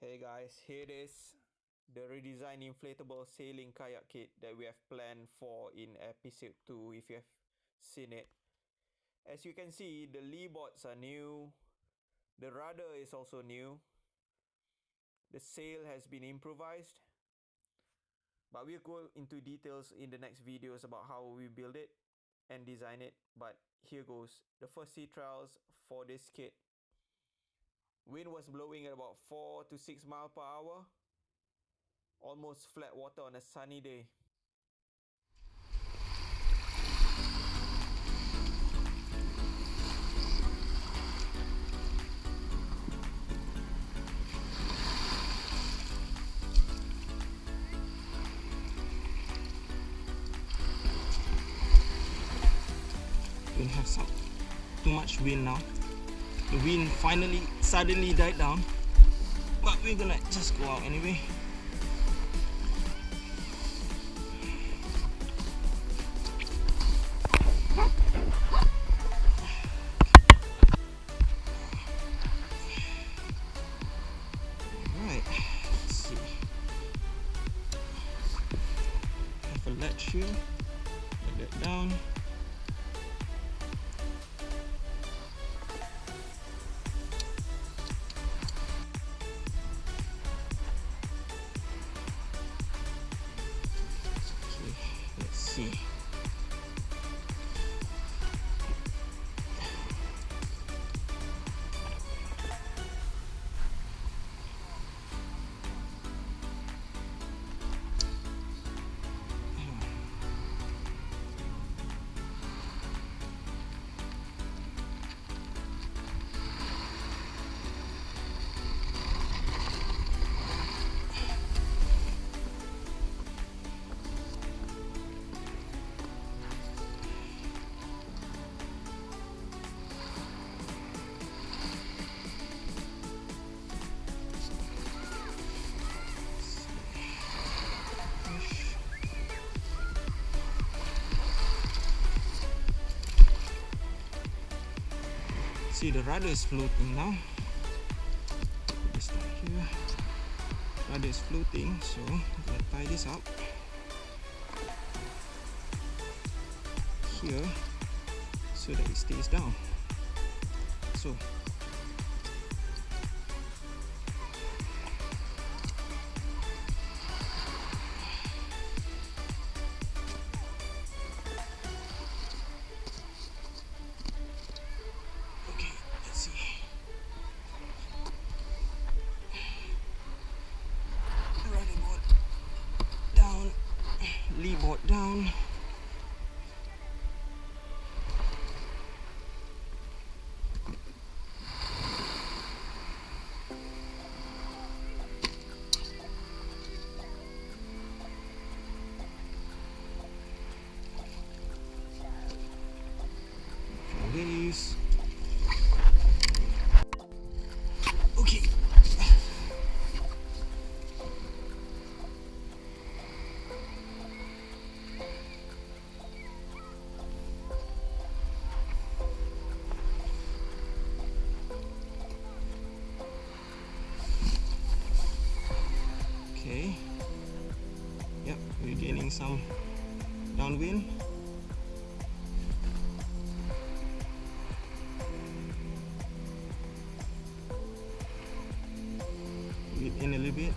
Hey guys, here it is, the redesigned inflatable sailing kayak kit that we have planned for in episode 2 if you have seen it. As you can see, the leeboards are new, the rudder is also new, the sail has been improvised, but we'll go into details in the next videos about how we build it and design it. But here goes the first sea trials for this kit. Wind was blowing at about 4 to 6 miles per hour. Almost flat water on a sunny day. We have too much wind now. The wind suddenly died down, but we're gonna just go out anyway. Alright, let's see. Have a latch here, let that down. See. See, the rudder is floating now. Put this down here. Rudder is floating, so I'm gonna tie this up here so that it stays down. So leeboard down. Release. Okay. Okay. Yep, we're gaining some downwind. Whip in a little bit.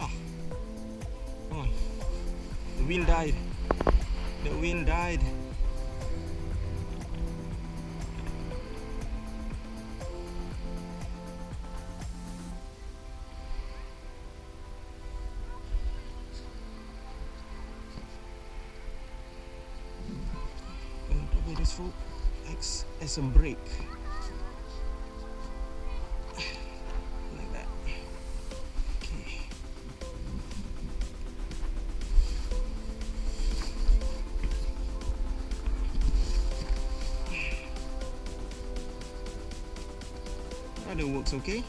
Ah, come on. The wind died. The wind died. Double this rope acts as a brake, like that. Okay. Rudder works okay.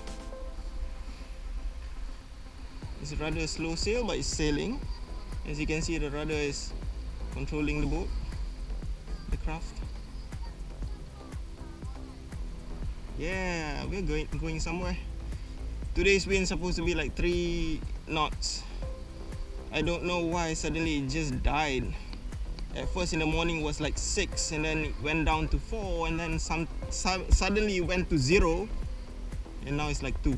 It's rather a slow sail, but it's sailing. As you can see, the rudder is controlling the boat, the craft. Yeah, we're going somewhere. Today's wind supposed to be like 3 knots. I don't know why suddenly it just died. At first in the morning was like 6, and then it went down to 4, and then suddenly it went to 0, and now it's like 2.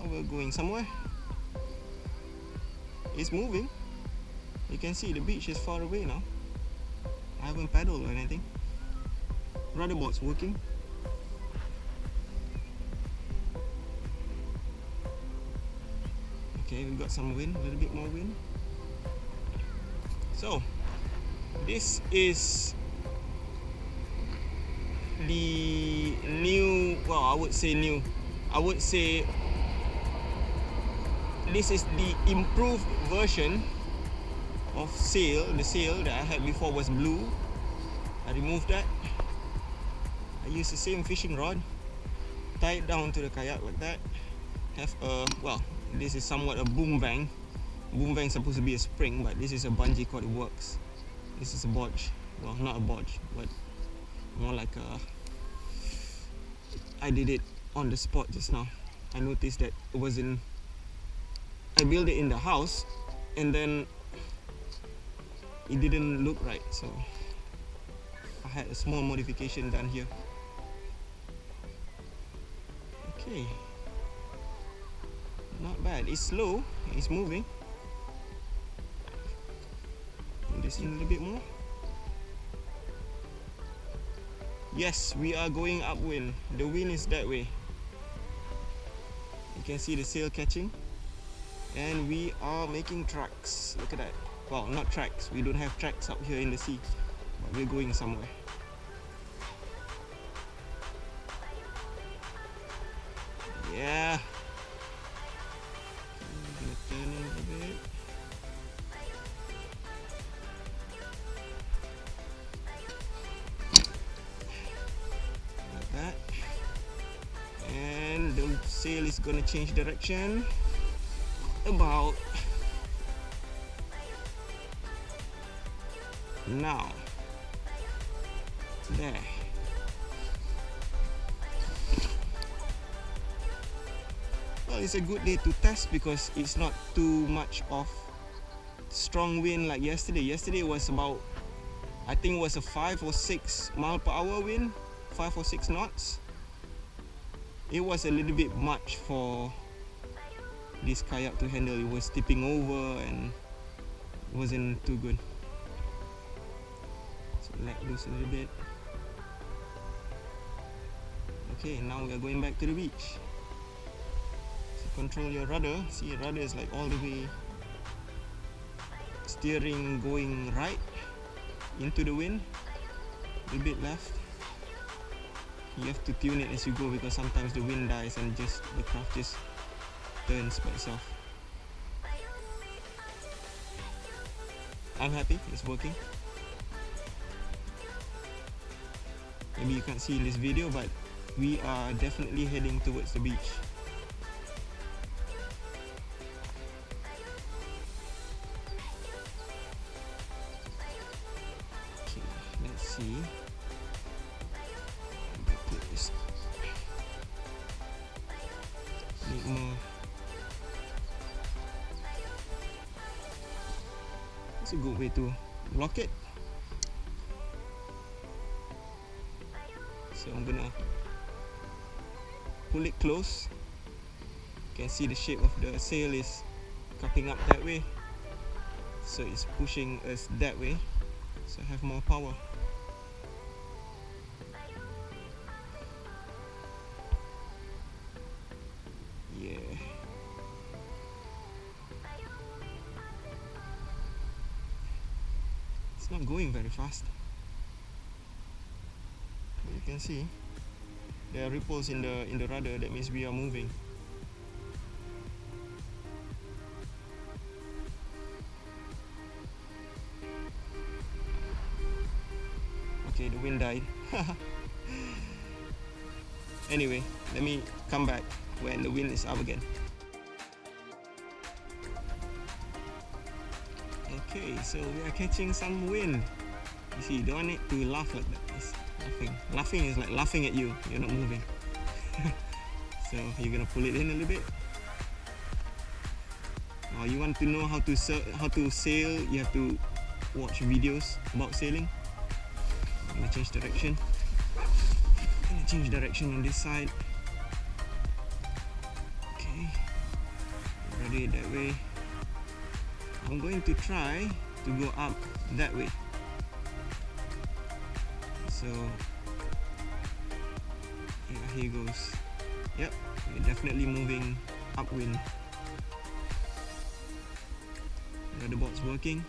We're going somewhere. It's moving. You can see the beach is far away now. I haven't paddled or anything. Rudderboard's working. Okay, we got some wind, a little bit more wind. So, this is the new, well, I would say new. I would say this is the improved version of sail. The sail that I had before was blue. I removed that. I used the same fishing rod, tie it down to the kayak like that. Have a, well, this is somewhat a boom vang. Boom vang is supposed to be a spring, but this is a bungee cord. It works. This is a bodge. Well, not a bodge, but more like a, I did it on the spot just now. I noticed that it wasn't, I built it in the house and then it didn't look right, so I had a small modification done here. Okay, not bad. It's slow, it's moving. Put this in a little bit more. Yes, we are going upwind. The wind is that way. You can see the sail catching. And we are making tracks. Look at that. Well, not tracks. We don't have tracks up here in the sea. But we're going somewhere. Yeah. I'm gonna turn in a bit. Like that. And the sail is gonna change direction. About now. There. Well, it's a good day to test because it's not too much of strong wind like yesterday. Yesterday was about, I think it was a 5 or 6 mile per hour wind, 5 or 6 knots. It was a little bit much for this kayak to handle. It was tipping over and wasn't too good. So let loose a little bit. Okay, now we are going back to the beach. So control your rudder. See, your rudder is like all the way steering, going right into the wind, a little bit left. You have to tune it as you go because sometimes the wind dies and just the craft just turns by itself. I'm happy it's working. Maybe you can't see in this video, but we are definitely heading towards the beach. Okay, let's see. Put this. Need more. It's a good way to lock it. So I'm gonna pull it close. You can see the shape of the sail is cutting up that way, so it's pushing us that way, so I have more power. Yeah. It's not going very fast. You can see there are ripples in the rudder. That means we are moving. Okay, the wind died. Anyway, let me come back when the wind is up again. Okay, so we are catching some wind. You see, you don't need to laugh like that. It's laughing. Laughing is like laughing at you. You're not moving. So you're gonna pull it in a little bit. Now you want to know how to sail, you have to watch videos about sailing. I'm gonna change direction. On this side. Okay, rudder it that way. I'm going to try to go up that way. So yeah, here goes. Yep, we're definitely moving upwind. Rudder board's working.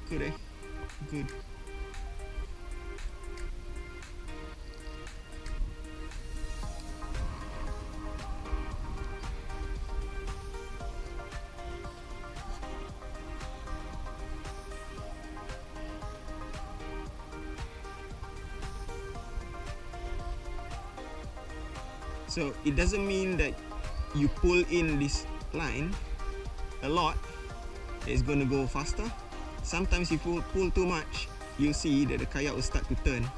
Good, eh? Good. So it doesn't mean that you pull in this line a lot, it's going to go faster. Sometimes if you pull too much, you'll see that the kayak will start to turn.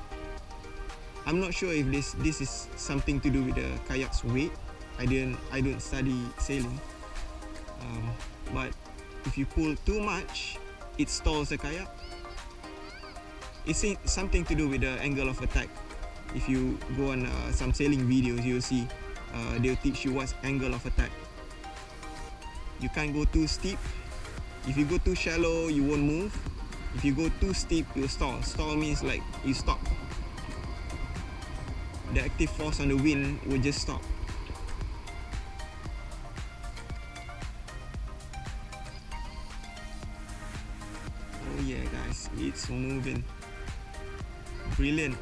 I'm not sure if this is something to do with the kayak's weight. I don't study sailing, but if you pull too much, it stalls the kayak. It's something to do with the angle of attack. If you go on some sailing videos, you'll see they'll teach you what's angle of attack. You can't go too steep. If you go too shallow, you won't move. If you go too steep, you'll stall. Stall means like you stop. The active force on the wind will just stop. Oh yeah guys, it's moving. Brilliant.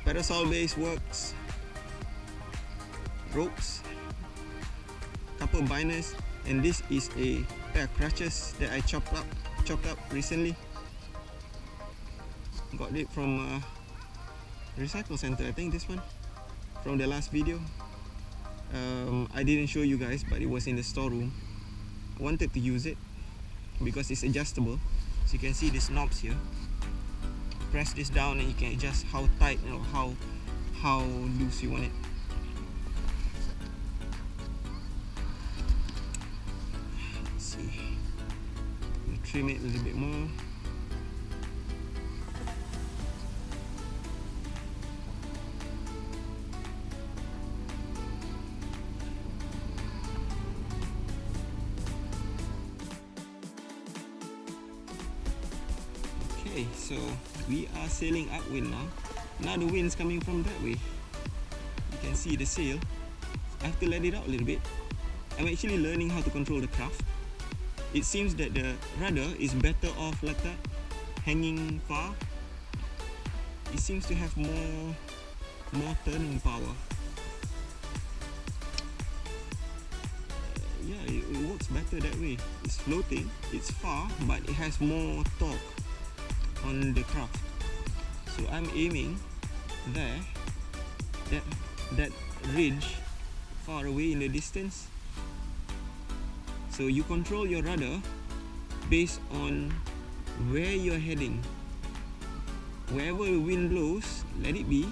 Parasol base works. Ropes, couple binders, and this is a pair of crutches that I chopped up recently. Got it from recycle center, I think this one, from the last video. I didn't show you guys, but it was in the storeroom. Wanted to use it because it's adjustable, so you can see these knobs here. Press this down and you can adjust how tight or how loose you want it. Let's see, we'll trim it a little bit more. Okay, so we are sailing upwind now. Now the wind's coming from that way. You can see the sail. I have to let it out a little bit. I'm actually learning how to control the craft. It seems that the rudder is better off like that, hanging far. It seems to have more turning power. Yeah, it works better that way. It's floating, it's far, but it has more torque on the craft. So I'm aiming there, that ridge far away in the distance. So you control your rudder based on where you're heading. Wherever the wind blows, let it be,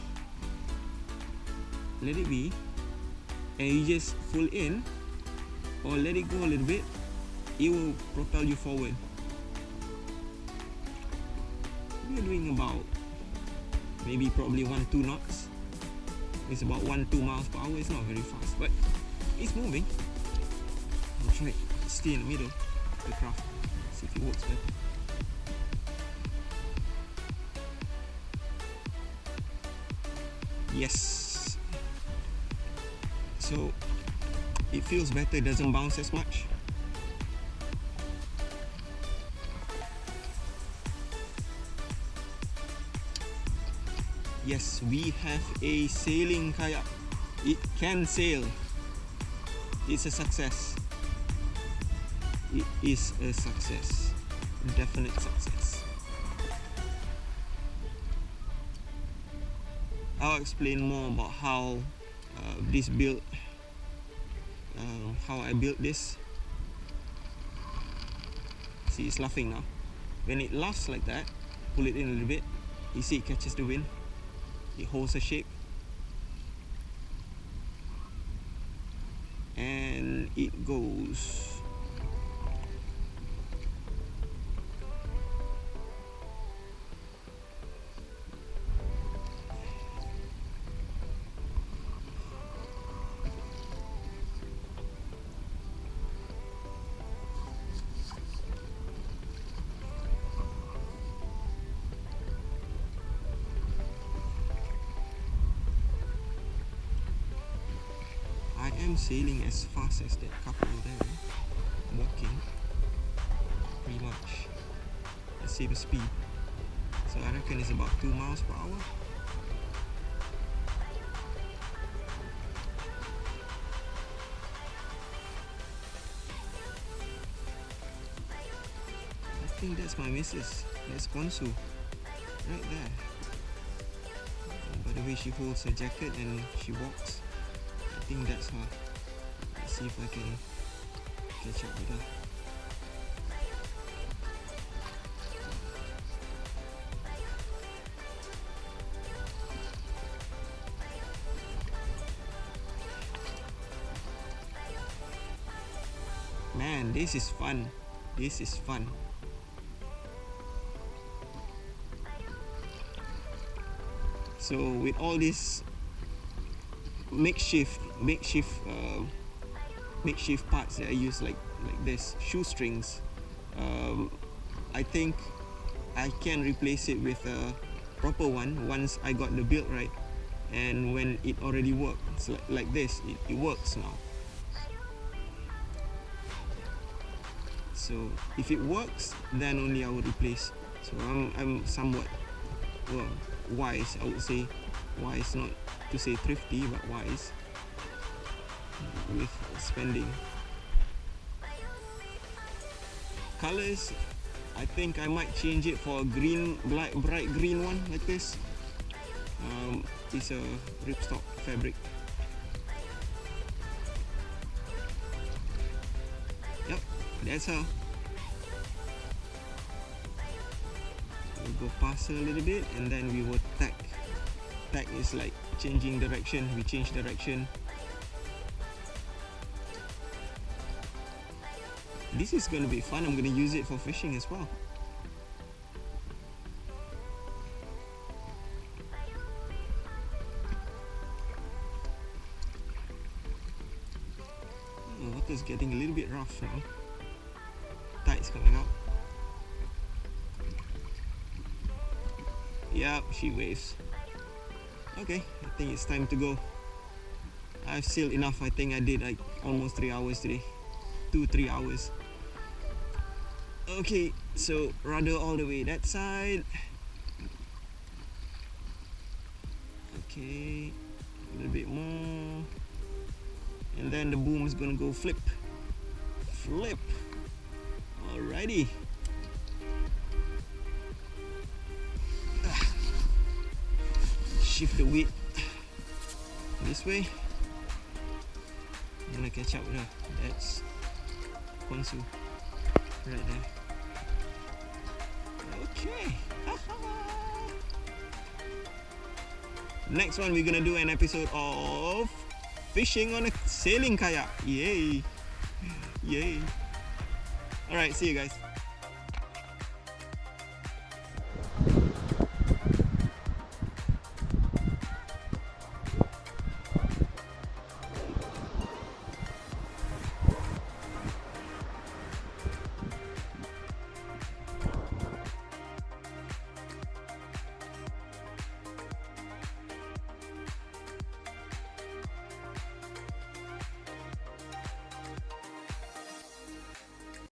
and you just pull in or let it go a little bit. It will propel you forward. We're doing about probably 1-2 knots. It's about 1-2 miles per hour. It's not very fast, but it's moving. I'll try to stay in the middle of the craft, see if it works better. Yes. So it feels better, it doesn't bounce as much. Yes, we have a sailing kayak. It can sail. It's a success. It is a success. Definite success. I'll explain more about how this build, how I built this. See, it's laughing now. When it laughs like that, pull it in a little bit, you see it catches the wind, it holds a shape, and it goes. I am sailing as fast as that couple there, walking pretty much the same speed, so I reckon it's about 2 miles per hour. I think that's my missus, that's Konsu, right there. By the way she holds her jacket and she walks, I think that's her. Let's see if I can catch up with her. Man, this is fun. This is fun. So with all this makeshift parts that I use, like this shoestrings, I think I can replace it with a proper one once I got the build right, and when it already works like this, it works now. So if it works, then only I will replace. So I'm somewhat, well, wise, I would say. Wise, not to say thrifty, but wise with spending. Colors, I think I might change it for a green, bright green one like this. It's a ripstop fabric. Yep, that's her. We'll go past her a little bit and then we will tack. Tack is like changing direction, we change direction. This is going to be fun, I'm going to use it for fishing as well. The water's getting a little bit rough now. Tide's coming up. Yep, she waves. Okay, I think it's time to go. I've sailed enough. I think I did like almost 3 hours today. 2-3 hours. Okay, so rudder all the way that side. Okay, a little bit more. And then the boom is gonna go flip. Flip. Alrighty. Shift the weight this way. I'm gonna catch up with her. That's Konsu right there. Okay. Next one, we're gonna do an episode of fishing on a sailing kayak. Yay! Yay! Alright, see you guys.